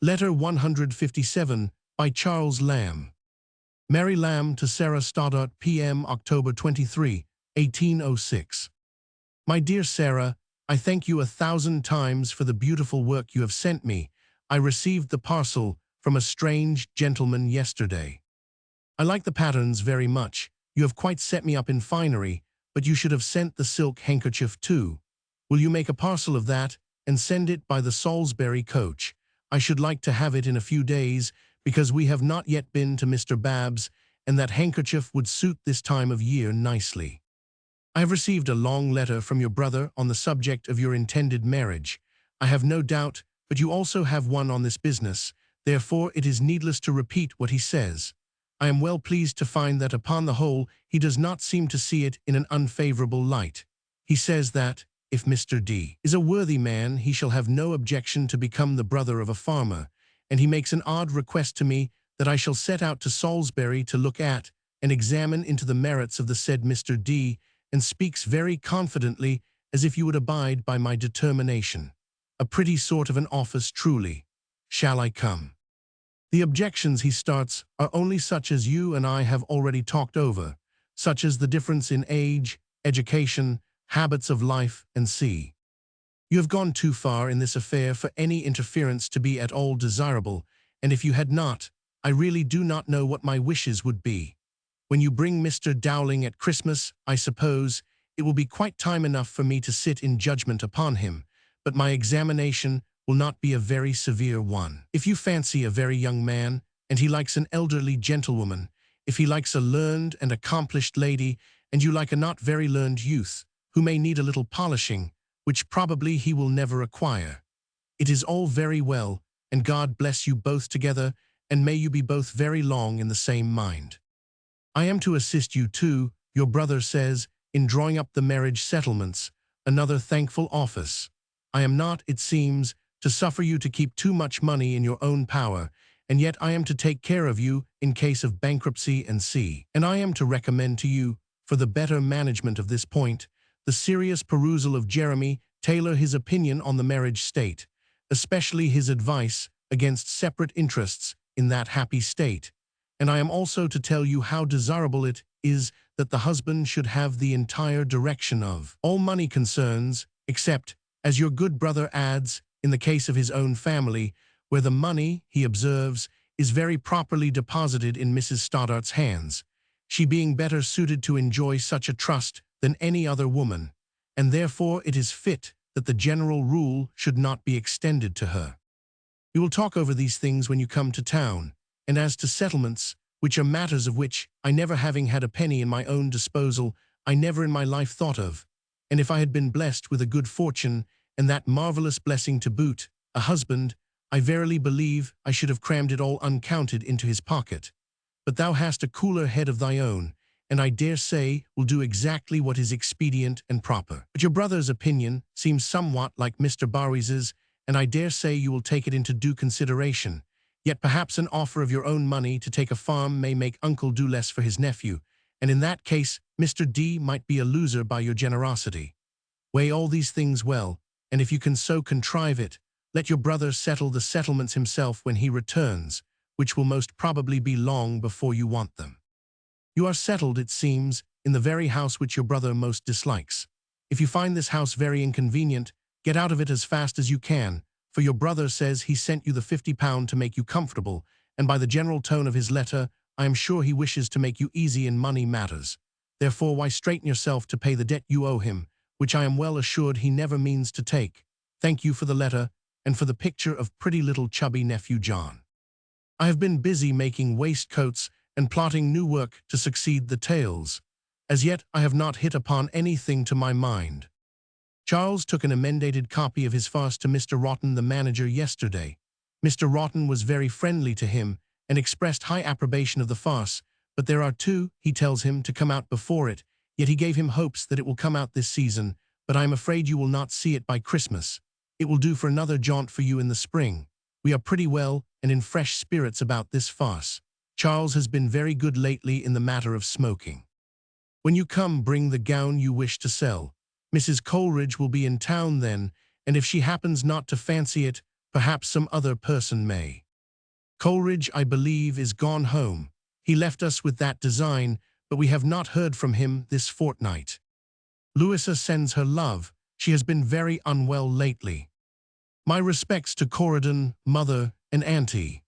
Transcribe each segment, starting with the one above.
Letter 157 by Charles Lamb. Mary Lamb to Sarah Stoddart, p.m. October 23, 1806. My dear Sarah, I thank you 1,000 times for the beautiful work you have sent me. I received the parcel from a strange gentleman yesterday. I like the patterns very much. You have quite set me up in finery, but you should have sent the silk handkerchief too. Will you make a parcel of that and send it by the Salisbury coach? I should like to have it in a few days, because we have not yet been to Mr. Babb's, and that handkerchief would suit this time of year nicely. I have received a long letter from your brother on the subject of your intended marriage. I have no doubt, but you also have one on this business, therefore it is needless to repeat what he says. I am well pleased to find that upon the whole he does not seem to see it in an unfavorable light. He says that, if Mr. D. is a worthy man, he shall have no objection to become the brother of a farmer, and he makes an odd request to me that I shall set out to Salisbury to look at and examine into the merits of the said Mr. D., and speaks very confidently as if you would abide by my determination. A pretty sort of an office truly. Shall I come? The objections he starts are only such as you and I have already talked over, such as the difference in age, education, habits of life, and see. You have gone too far in this affair for any interference to be at all desirable, and if you had not, I really do not know what my wishes would be. When you bring Mr. Dowling at Christmas, I suppose, it will be quite time enough for me to sit in judgment upon him, but my examination will not be a very severe one. If you fancy a very young man, and he likes an elderly gentlewoman, if he likes a learned and accomplished lady, and you like a not very learned youth, who may need a little polishing, which probably he will never acquire. It is all very well, and God bless you both together, and may you be both very long in the same mind. I am to assist you too, your brother says, in drawing up the marriage settlements, another thankful office. I am not, it seems, to suffer you to keep too much money in your own power, and yet I am to take care of you in case of bankruptcy and see. And I am to recommend to you, for the better management of this point, the serious perusal of Jeremy Taylor his opinion on the marriage state, especially his advice against separate interests in that happy state. And I am also to tell you how desirable it is that the husband should have the entire direction of all money concerns, except, as your good brother adds, in the case of his own family, where the money, he observes, is very properly deposited in Mrs. Stoddart's hands, she being better suited to enjoy such a trust than any other woman, and therefore it is fit that the general rule should not be extended to her. You will talk over these things when you come to town, and as to settlements, which are matters of which, I never having had a penny in my own disposal, I never in my life thought of, and if I had been blessed with a good fortune, and that marvelous blessing to boot, a husband, I verily believe I should have crammed it all uncounted into his pocket. But thou hast a cooler head of thy own, and I dare say will do exactly what is expedient and proper. But your brother's opinion seems somewhat like Mr. Barwies's, and I dare say you will take it into due consideration. Yet perhaps an offer of your own money to take a farm may make uncle do less for his nephew, and in that case Mr. D. might be a loser by your generosity. Weigh all these things well, and if you can so contrive it, let your brother settle the settlements himself when he returns, which will most probably be long before you want them. You are settled, it seems, in the very house which your brother most dislikes. If you find this house very inconvenient, get out of it as fast as you can, for your brother says he sent you the £50 to make you comfortable, and by the general tone of his letter, I am sure he wishes to make you easy in money matters. Therefore why straighten yourself to pay the debt you owe him, which I am well assured he never means to take. Thank you for the letter, and for the picture of pretty little chubby nephew John. I have been busy making waistcoats and plotting new work to succeed the tales. As yet I have not hit upon anything to my mind. Charles took an emendated copy of his farce to Mr. Rotten the manager yesterday. Mr. Rotten was very friendly to him and expressed high approbation of the farce, but there are two, he tells him, to come out before it, yet he gave him hopes that it will come out this season, but I am afraid you will not see it by Christmas. It will do for another jaunt for you in the spring. We are pretty well and in fresh spirits about this farce. Charles has been very good lately in the matter of smoking. When you come, bring the gown you wish to sell. Mrs. Coleridge will be in town then, and if she happens not to fancy it, Perhaps some other person may. Coleridge, I believe, is gone home. He left us with that design, but we have not heard from him this fortnight. Louisa sends her love. She has been very unwell lately. My respects to Corydon, mother, and auntie.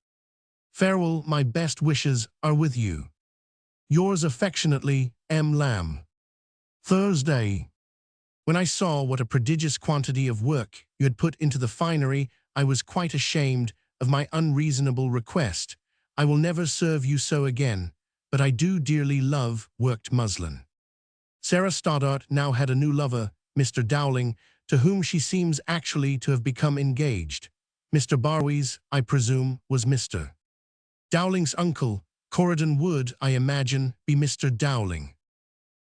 Farewell, my best wishes are with you. Yours affectionately, M. Lamb. Thursday. When I saw what a prodigious quantity of work you had put into the finery, I was quite ashamed of my unreasonable request. I will never serve you so again, but I do dearly love worked muslin. Sarah Stoddart now had a new lover, Mr. Dowling, to whom she seems actually to have become engaged. Mr. Barwies, I presume, was Mr. Dowling's uncle. Corydon would, I imagine, be Mr. Dowling.